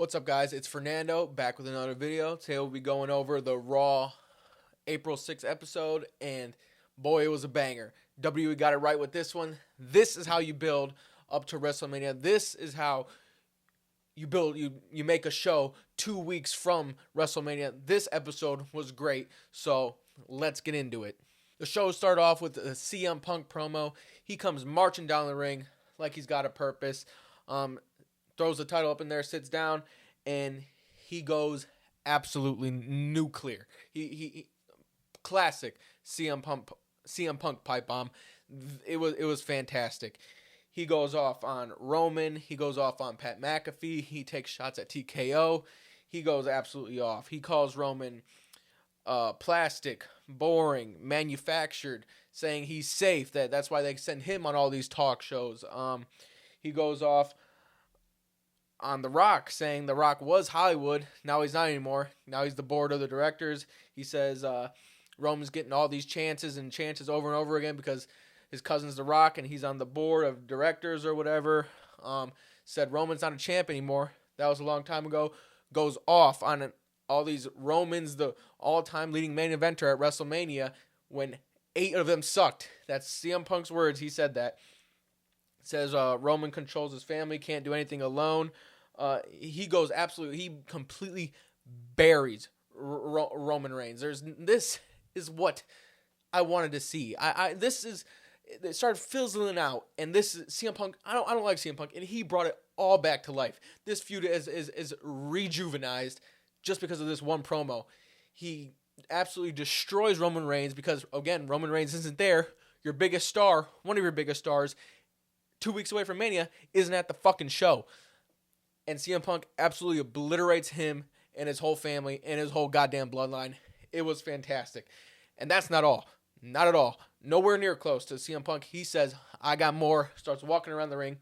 What's up, guys? It's Fernando back with another video. Today we'll be going over the Raw April 6th episode, and boy, it was a banger. WWE got it right with this one. This is how you build up to WrestleMania. This is how you build, you make a show 2 weeks from WrestleMania. This episode was great, so let's get into it. The show started off with a CM Punk promo. He comes marching down the ring like he's got a purpose. Throws the title up in there, sits down, and he goes absolutely nuclear. He classic CM Punk pipe bomb. It was fantastic. He goes off on Roman. He goes off on Pat McAfee. He takes shots at TKO. He goes absolutely off. He calls Roman plastic, boring, manufactured, saying he's safe. That's why they send him on all these talk shows. He goes off on The Rock, saying The Rock was Hollywood. Now he's not anymore. Now he's the board of the directors. He says Roman's getting all these chances over and over again because his cousin's The Rock and he's on the board of directors or whatever. Said Roman's not a champ anymore. That was a long time ago. Goes off on all these Romans, the all-time leading main eventer at WrestleMania, when 8 of them sucked. That's CM Punk's words. He said that. Says Roman controls his family, can't do anything alone. He goes absolutely, he completely buries Roman Reigns. This is what I wanted to see. It started fizzling out, and this is CM Punk. I don't like CM Punk, and he brought it all back to life. This feud is rejuvenized just because of this one promo. He absolutely destroys Roman Reigns because, again, Roman Reigns isn't there. Your biggest star, one of your biggest stars, 2 weeks away from Mania, isn't at the fucking show. And CM Punk absolutely obliterates him and his whole family and his whole goddamn bloodline. It was fantastic. And that's not all. Not at all. Nowhere near close to CM Punk. He says, I got more. Starts walking around the ring.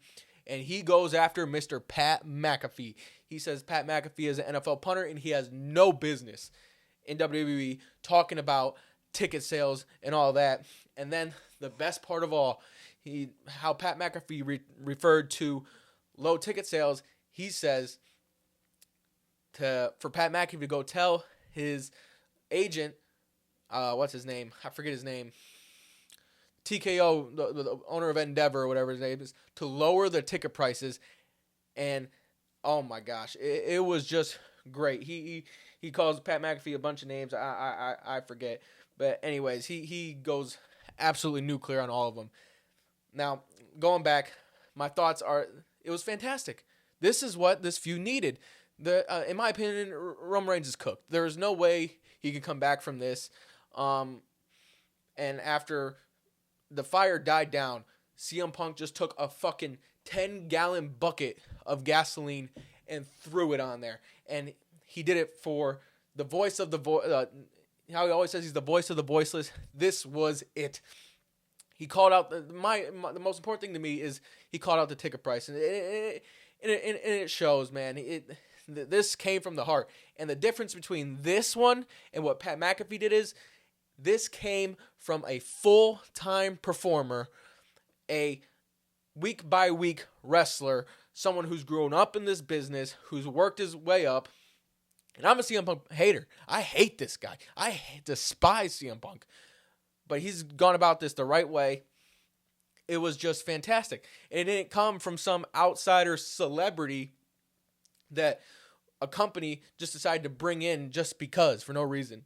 And he goes after Mr. Pat McAfee. He says Pat McAfee is an NFL punter and he has no business in WWE talking about ticket sales and all that. And then the best part of all, how Pat McAfee referred to low ticket sales. He says for Pat McAfee to go tell his agent, what's his name? I forget his name. TKO, the owner of Endeavor or whatever his name is, to lower the ticket prices. And oh my gosh, it was just great. He calls Pat McAfee a bunch of names. I forget, but anyways, he goes absolutely nuclear on all of them. Now, going back, my thoughts are, it was fantastic. This is what this feud needed. In my opinion, Roman Reigns is cooked. There is no way he could come back from this. And after the fire died down, CM Punk just took a fucking 10-gallon bucket of gasoline and threw it on there. And he did it for the voice of the how he always says he's the voice of the voiceless. This was it. He called out the most important thing to me is he called out the ticket price, and it shows, man. This came from the heart, and the difference between this one and what Pat McAfee did is this came from a full-time performer, a week-by-week wrestler, someone who's grown up in this business, who's worked his way up. And I'm a CM Punk hater. I hate this guy. I despise CM Punk. But he's gone about this the right way. It was just fantastic. And it didn't come from some outsider celebrity that a company just decided to bring in just because, for no reason.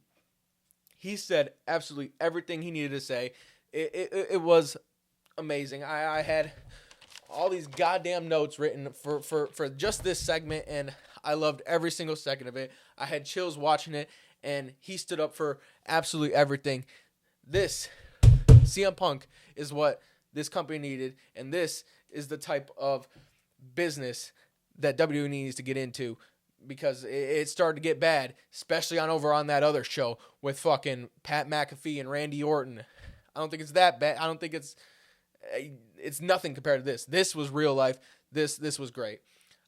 He said absolutely everything he needed to say. It was amazing. I had all these goddamn notes written for just this segment, and I loved every single second of it. I had chills watching it, and he stood up for absolutely everything. This, CM Punk, is what this company needed, and this is the type of business that WWE needs to get into, because it started to get bad, especially over on that other show with fucking Pat McAfee and Randy Orton. I don't think it's that bad. I don't think it's nothing compared to this. This was real life. This was great.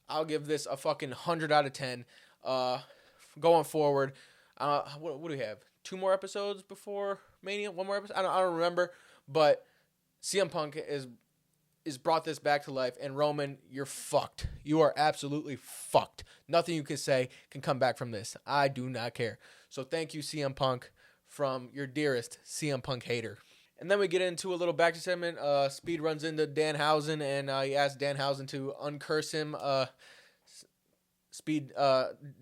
I'll give this a fucking 100 out of 10. Going forward, what do we have? 2 more episodes before Mania? 1 more episode? I don't remember. But CM Punk is is brought this back to life. And Roman, you're fucked. You are absolutely fucked. Nothing you can say can come back from this. I do not care. So thank you, CM Punk, from your dearest CM Punk hater. And then we get into a little back segment. Speed runs into Danhausen, and he asks Danhausen to uncurse him.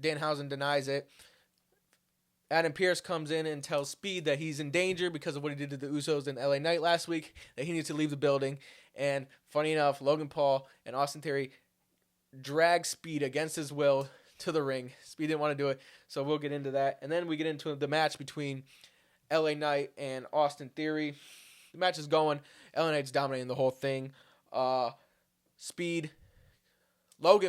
Danhausen denies it. Adam Pearce comes in and tells Speed that he's in danger because of what he did to the Usos in LA Knight last week, that he needs to leave the building. And funny enough, Logan Paul and Austin Theory drag Speed against his will to the ring. Speed didn't want to do it, so we'll get into that. And then we get into the match between LA Knight and Austin Theory. The match is going. LA Knight's dominating the whole thing. Logan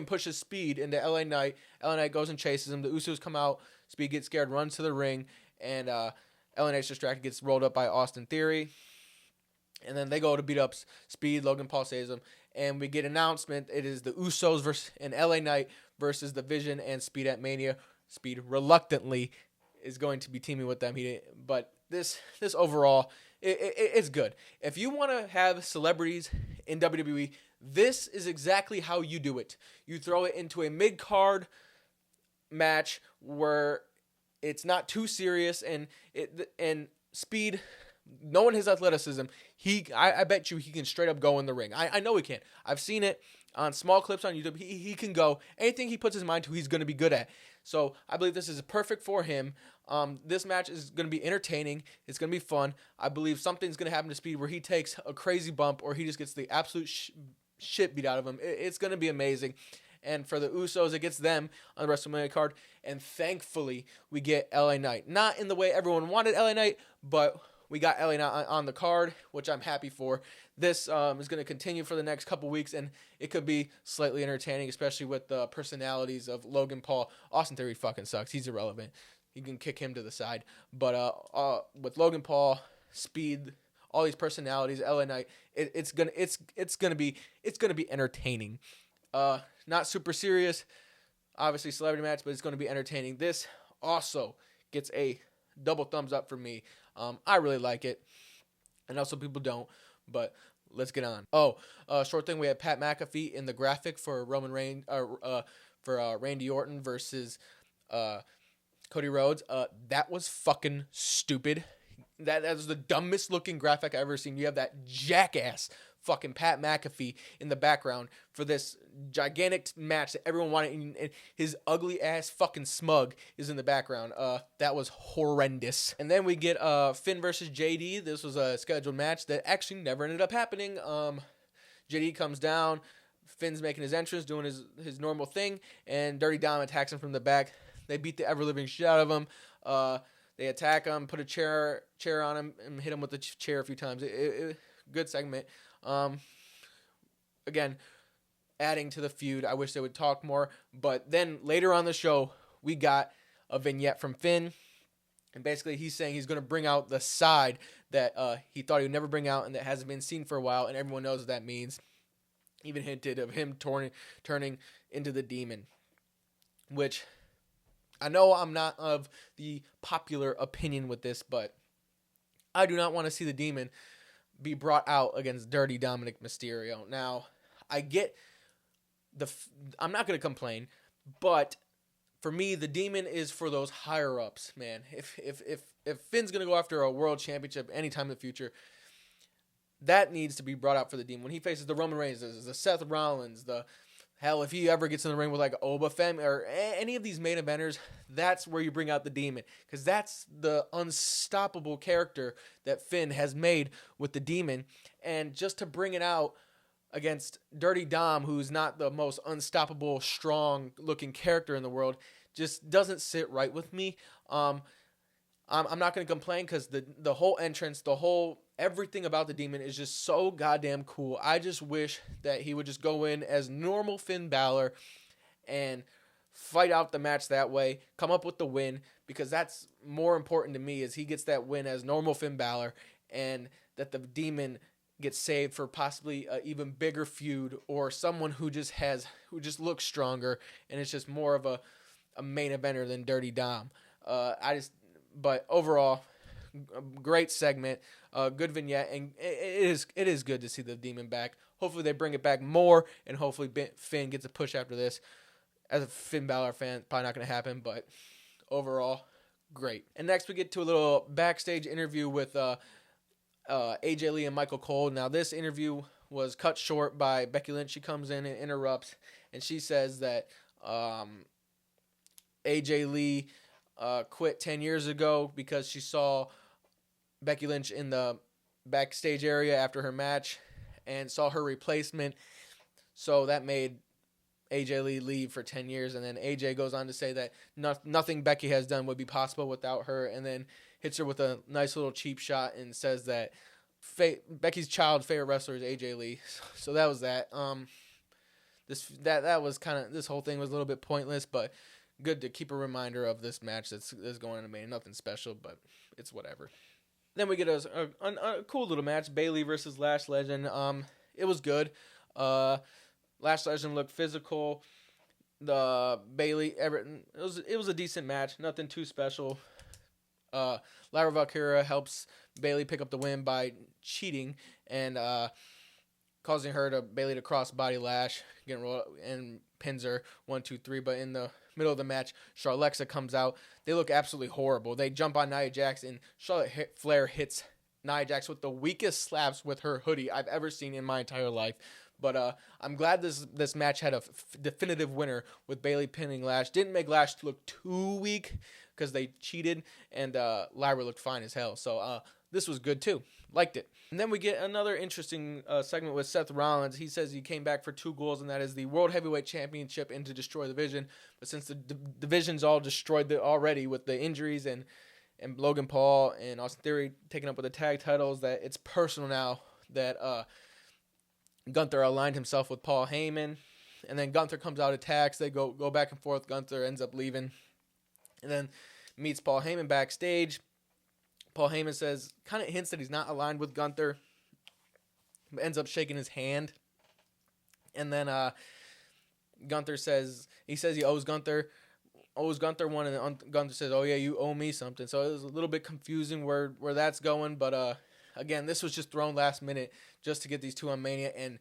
pushes Speed into LA Knight. LA Knight goes and chases him. The Usos come out. Speed gets scared, runs to the ring, and LA Knight's distracted, gets rolled up by Austin Theory. And then they go to beat up Speed. Logan Paul saves him. And we get an announcement. It is the Usos and LA Knight versus the Vision and Speed at Mania. Speed reluctantly is going to be teaming with them. But this overall, it's good. If you want to have celebrities in WWE, this is exactly how you do it. You throw it into a mid-card match where it's not too serious, and Speed, knowing his athleticism, I bet you he can straight up go in the ring. I know he can. I've seen it on small clips on YouTube. He can go. Anything he puts his mind to, he's going to be good at. So I believe this is perfect for him. This match is going to be entertaining. It's going to be fun. I believe something's going to happen to Speed where he takes a crazy bump or he just gets the absolute shit beat out of him. It's going to be amazing. And for the Usos, it gets them on the WrestleMania card. And thankfully, we get LA Knight. Not in the way everyone wanted LA Knight, but we got LA Knight on the card, which I'm happy for. This is going to continue for the next couple weeks, and it could be slightly entertaining, especially with the personalities of Logan Paul. Austin Theory fucking sucks. He's irrelevant. You can kick him to the side. But with Logan Paul, Speed, all these personalities, LA Knight, it's gonna be entertaining. Not super serious, obviously celebrity match, but it's going to be entertaining. This also gets a double thumbs up for me. I really like it. And also people don't, but let's get on. Short thing, we had Pat McAfee in the graphic for Randy Orton versus Cody Rhodes. That was fucking stupid. That was the dumbest looking graphic I've ever seen. You have that jackass fucking Pat McAfee in the background for this gigantic match that everyone wanted, and his ugly ass fucking smug is in the background. That was horrendous. And then we get Finn versus JD. This was a scheduled match that actually never ended up happening. JD comes down, Finn's making his entrance, doing his normal thing, and Dirty Dom attacks him from the back. They beat the ever-living shit out of him. They attack him, put a chair on him, and hit him with the chair a few times. Good segment. Again, adding to the feud. I wish they would talk more. But then later on the show, we got a vignette from Finn. And basically he's saying he's going to bring out the side that he thought he would never bring out and that hasn't been seen for a while. And everyone knows what that means. Even hinted of him turning into the demon. Which I know I'm not of the popular opinion with this, but I do not want to see the demon be brought out against Dirty Dominic Mysterio. Now, I get I'm not going to complain, but for me, the demon is for those higher ups, man. If Finn's going to go after a world championship anytime in the future, that needs to be brought out for the demon. When he faces the Roman Reigns, the Seth Rollins, hell, if he ever gets in the ring with like Oba Femi or any of these main eventers, that's where you bring out the demon. Because that's the unstoppable character that Finn has made with the demon. And just to bring it out against Dirty Dom, who's not the most unstoppable, strong-looking character in the world, just doesn't sit right with me. I'm not going to complain because the whole entrance, everything about the demon is just so goddamn cool. I just wish that he would just go in as normal Finn Balor and fight out the match that way, come up with the win, because that's more important to me is he gets that win as normal Finn Balor and that the demon gets saved for possibly an even bigger feud or someone who just looks stronger and it's just more of a main eventer than Dirty Dom. But overall, great segment, good vignette, and it is good to see the demon back. hopefully they bring it back more, and hopefully Finn gets a push after this. As a Finn Balor fan, probably not going to happen, but overall, great. And next we get to a little backstage interview with AJ Lee and Michael Cole. Now this interview was cut short by Becky Lynch. She comes in and interrupts, and she says that AJ Lee quit 10 years ago because she saw Becky Lynch in the backstage area after her match and saw her replacement. So that made AJ Lee leave for 10 years. And then AJ goes on to say that nothing Becky has done would be possible without her, and then hits her with a nice little cheap shot and says that Becky's child's favorite wrestler is AJ Lee. So that was that. That was kind of, this whole thing was a little bit pointless, but good to keep a reminder of this match that's going on. Nothing special, but it's whatever. Then we get a cool little match, Bayley versus Lash Legend. It was good. Lash Legend looked physical. The Bayley Everton, it was a decent match, nothing too special. Lyra Valkyria helps Bayley pick up the win by cheating and causing Bayley to crossbody Lash, getting rolled and pins her 1, 2, 3. But in the middle of the match, Charlexa comes out. They look absolutely horrible. They jump on Nia Jax, and Charlotte Flair hits Nia Jax with the weakest slaps with her hoodie I've ever seen in my entire life. But I'm glad this match had a definitive winner with Bayley pinning Lash. Didn't make Lash look too weak because they cheated, and Lyra looked fine as hell. So this was good too. Liked it. And then we get another interesting segment with Seth Rollins. He says he came back for 2 goals, and that is the World Heavyweight Championship and to destroy the division. But since the division's all destroyed already with the injuries and Logan Paul and Austin Theory taking up with the tag titles, that it's personal now that Gunther aligned himself with Paul Heyman, and then Gunther comes out, attacks. They go back and forth. Gunther ends up leaving, and then meets Paul Heyman backstage. Paul Heyman kind of hints that he's not aligned with Gunther, but ends up shaking his hand. And then Gunther says he owes Gunther one, and Gunther says, "Oh yeah, you owe me something." So it was a little bit confusing where that's going, but again, this was just thrown last minute just to get these two on Mania, and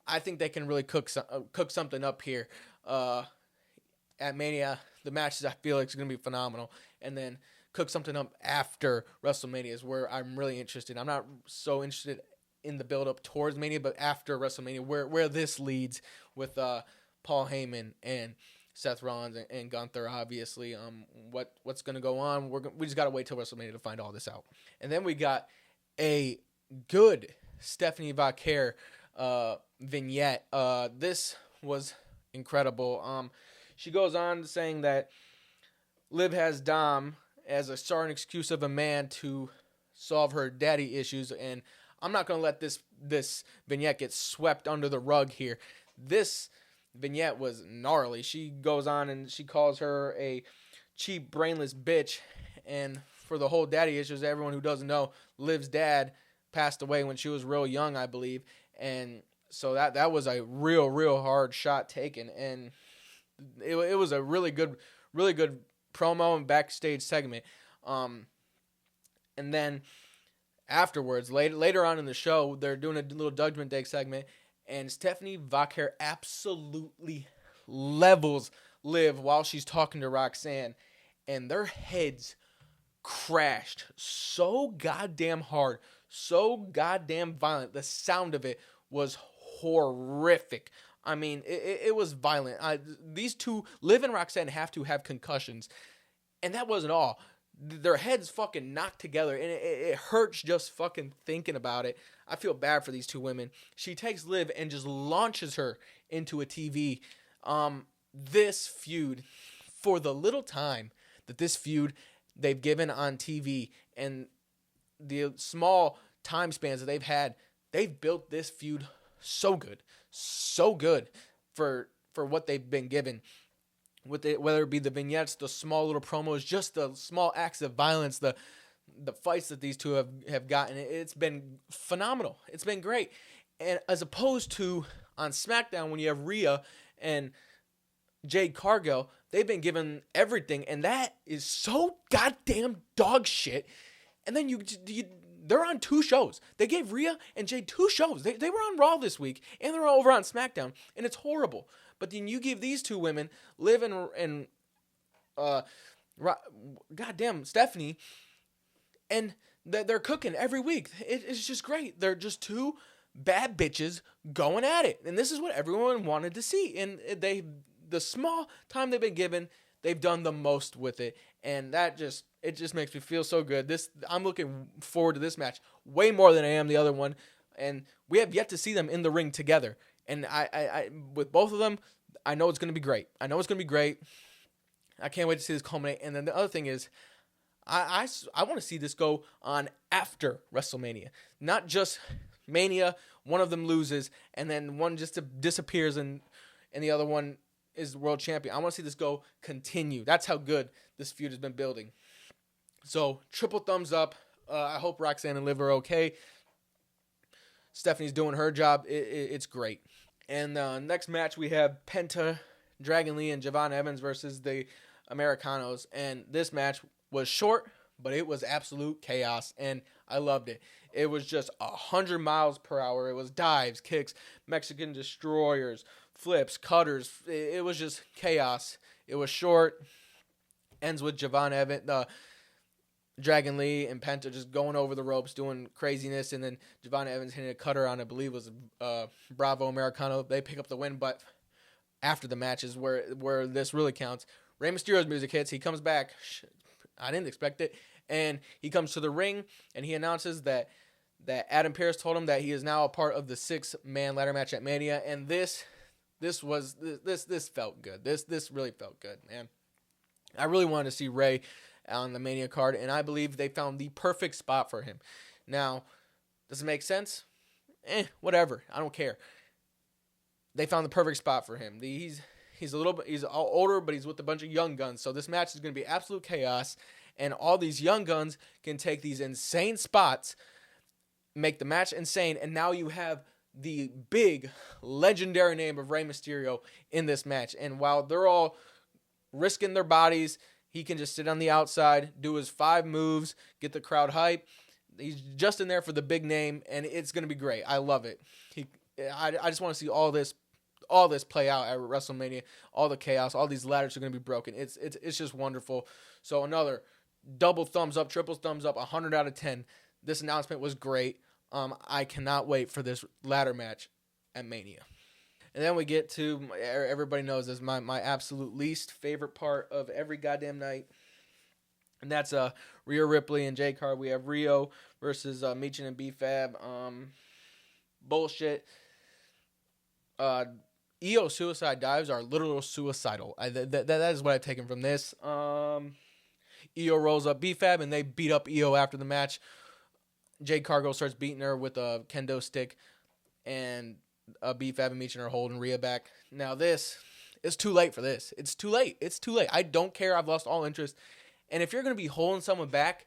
I think they can really cook something up here at Mania. The matches, I feel like, is going to be phenomenal, and then cook something up after WrestleMania is where I'm really interested. I'm not so interested in the build-up towards Mania, but after WrestleMania, where this leads with Paul Heyman and Seth Rollins and Gunther, obviously. What's going to go on? We just got to wait till WrestleMania to find all this out. And then we got a good Stephanie Vaquer vignette. This was incredible. She goes on saying that Liv has Dom as a sorry excuse of a man to solve her daddy issues, and I'm not going to let this vignette get swept under the rug here. This vignette was gnarly. She goes on and she calls her a cheap, brainless bitch, and for the whole daddy issues, everyone who doesn't know, Liv's dad passed away when she was real young, I believe, and so that was a real hard shot taken, and it was a really good promo and backstage segment. And then afterwards, later on in the show, they're doing a little Judgment Day segment, and Stephanie Vaquer absolutely levels Liv while she's talking to Roxanne, and their heads crashed so goddamn hard, so goddamn violent. The sound of it was horrific. I mean, it was violent. These two, Liv and Roxanne, have to have concussions, and that wasn't all. Their heads fucking knocked together, and it hurts just fucking thinking about it. I feel bad for these two women. She takes Liv and just launches her into a TV. This feud, for the little time that this feud they've given on TV and the small time spans that they've had, they've built this feud so good for what they've been given. Whether it be the vignettes, the small little promos, just the small acts of violence, the fights that these two have gotten, it's been phenomenal. It's been great. And as opposed to on SmackDown when you have Rhea and Jade Cargill, they've been given everything, and that is so goddamn dog shit. And then they're on 2 shows. They gave Rhea and Jade 2 shows. They were on Raw this week, and they're over on SmackDown, and it's horrible. But then you give these 2 women, Liv and goddamn Stephanie, and they're cooking every week. It's just great. They're just 2 bad bitches going at it, and this is what everyone wanted to see. And the small time they've been given, they've done the most with it, and it just makes me feel so good. I'm looking forward to this match way more than I am the other one, and we have yet to see them in the ring together. And I with both of them, I know it's going to be great. I can't wait to see this culminate. And then the other thing is, I want to see this go on after WrestleMania, not just Mania. One of them loses, and then one just disappears, and the other one is world champion. I want to see this go continue. That's how good this feud has been building. So triple thumbs up. I hope Roxanne and Liv are okay. Stephanie's doing her job. It's great. And next match we have Penta, Dragon Lee, and Javon Evans versus the Americanos. And this match was short, but it was absolute chaos, and I loved it. It was just 100 miles per hour. It was dives, kicks, Mexican destroyers, flips, cutters. It was just chaos. It was short. Ends with Javon Evans, Dragon Lee, and Penta just going over the ropes, doing craziness, and then Javon Evans hitting a cutter on, I believe, was Bravo Americano. They pick up the win, but after the match is where this really counts. Rey Mysterio's music hits. He comes back. I didn't expect it. And he comes to the ring, and he announces that Adam Pearce told him that he is now a part of the 6-man ladder match at Mania. And this felt good. This really felt good, man. I really wanted to see Rey on the Mania card, and I believe they found the perfect spot for him. Now, does it make sense? Whatever. I don't care. They found the perfect spot for him. He's older, but he's with a bunch of young guns. So this match is going to be absolute chaos. And all these young guns can take these insane spots, make the match insane. And now you have the big legendary name of Rey Mysterio in this match. And while they're all risking their bodies, he can just sit on the outside, do his 5 moves, get the crowd hype. He's just in there for the big name, and it's going to be great. I love it. I just want to see all this play out at WrestleMania. All the chaos, all these ladders are going to be broken. It's just wonderful. So another double thumbs up, triple thumbs up, 100 out of 10. This announcement was great. I cannot wait for this ladder match at Mania. And then we get to, everybody knows this, my absolute least favorite part of every goddamn night. And that's Rhea Ripley and Jade Cargill. We have Rio versus Michin and B-Fab. Bullshit. EO suicide dives are literal suicidal. That is what I've taken from this. EO rolls up B-Fab, and they beat up EO after the match. Jade Cargill starts beating her with a kendo stick, and B-Fab and Michin are holding Rhea back. Now it's too late for this. It's too late. I don't care. I've lost all interest. And if you're going to be holding someone back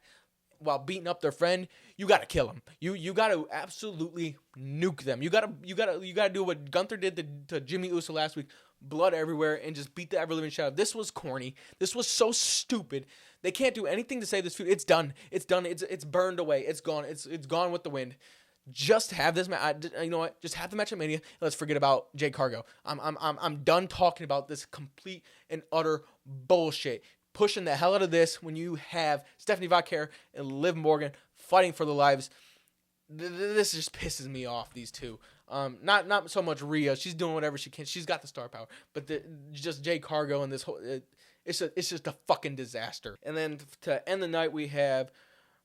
while beating up their friend, you got to kill them. You got to absolutely nuke them. You got to do what Gunther did to Jimmy Uso last week. Blood everywhere, and just beat the ever living shit out of. This was corny. This was so stupid. They can't do anything to save this feud. It's done. It's done. It's burned away. It's gone. It's gone with the wind. Just have this match. You know what? Just have the match at Mania. Let's forget about Jade Cargill. I'm done talking about this complete and utter bullshit. Pushing the hell out of this when you have Stephanie Vaquer and Liv Morgan fighting for their lives. This just pisses me off. These two. Not so much Rhea. She's doing whatever she can. She's got the star power. But just Jade Cargill and this whole. It's just a fucking disaster. And then to end the night, we have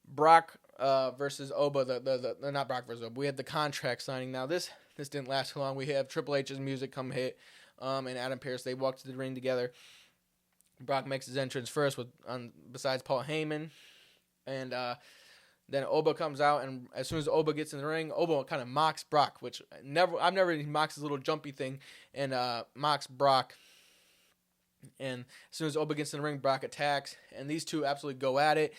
Brock versus Oba. The not Brock versus Oba. We had the contract signing. Now this didn't last too long. We have Triple H's music come hit, and Adam Pearce. They walk to the ring together. Brock makes his entrance first besides Paul Heyman, and then Oba comes out, and as soon as Oba gets in the ring, Oba kind of mocks Brock, which I've never mocks his little jumpy thing, and mocks Brock. And as soon as Oba gets in the ring, Brock attacks, and these two absolutely go at it.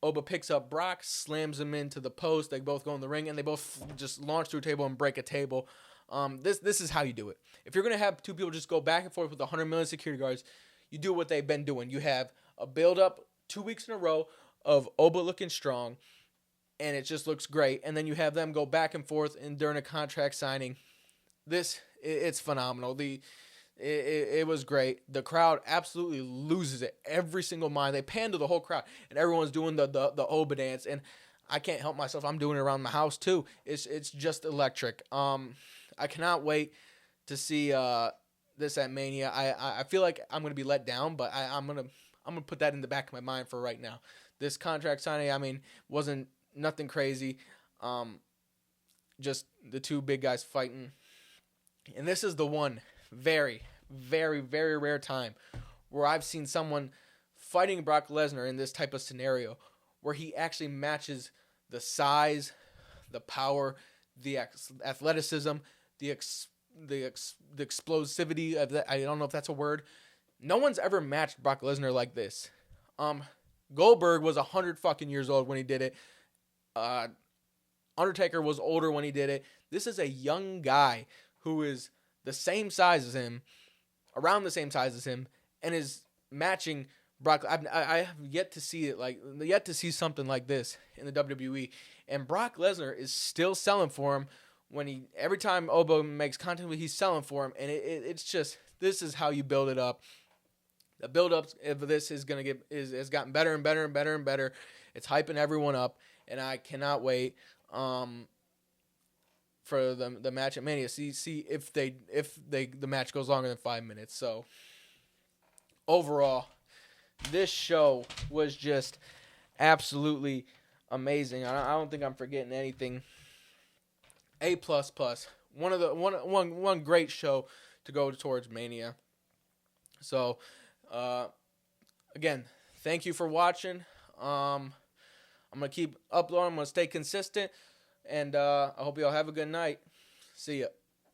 Oba picks up Brock, slams him into the post. They both go in the ring, and they both just launch through a table and break a table. This is how you do it. If you're going to have two people just go back and forth with 100 million security guards, you do what they've been doing. You have a build-up 2 weeks in a row of Oba looking strong, and it just looks great. And then you have them go back and forth and during a contract signing. It's phenomenal. It was great. The crowd absolutely loses it every single time. They pan to the whole crowd, and everyone's doing the Oba dance, and I can't help myself. I'm doing it around my house too. It's just electric. I cannot wait to see this at Mania. I feel like I'm gonna be let down, but I'm gonna put that in the back of my mind for right now. This contract signing, I mean, wasn't nothing crazy. Just the two big guys fighting. And this is the one very, very, very rare time where I've seen someone fighting Brock Lesnar in this type of scenario where he actually matches the size, the power, the athleticism, the explosivity of that. I don't know if that's a word. No one's ever matched Brock Lesnar like this. Goldberg was 100 fucking years old when he did it. Undertaker was older when he did it. This is a young guy who is the same size as him, around the same size as him, and is matching Brock. I have yet to see something like this in the WWE. And Brock Lesnar is still selling for him every time Oba makes content, he's selling for him. And it's just, this is how you build it up. The build up of this is gonna has gotten better and better and better and better. It's hyping everyone up, and I cannot wait. For the match at Mania. See if the match goes longer than 5 minutes. So overall, this show was just absolutely amazing. I don't think I'm forgetting anything. A++. One great show to go towards Mania. So again, thank you for watching. I'm gonna keep uploading. I'm gonna stay consistent. And I hope you all have a good night. See ya.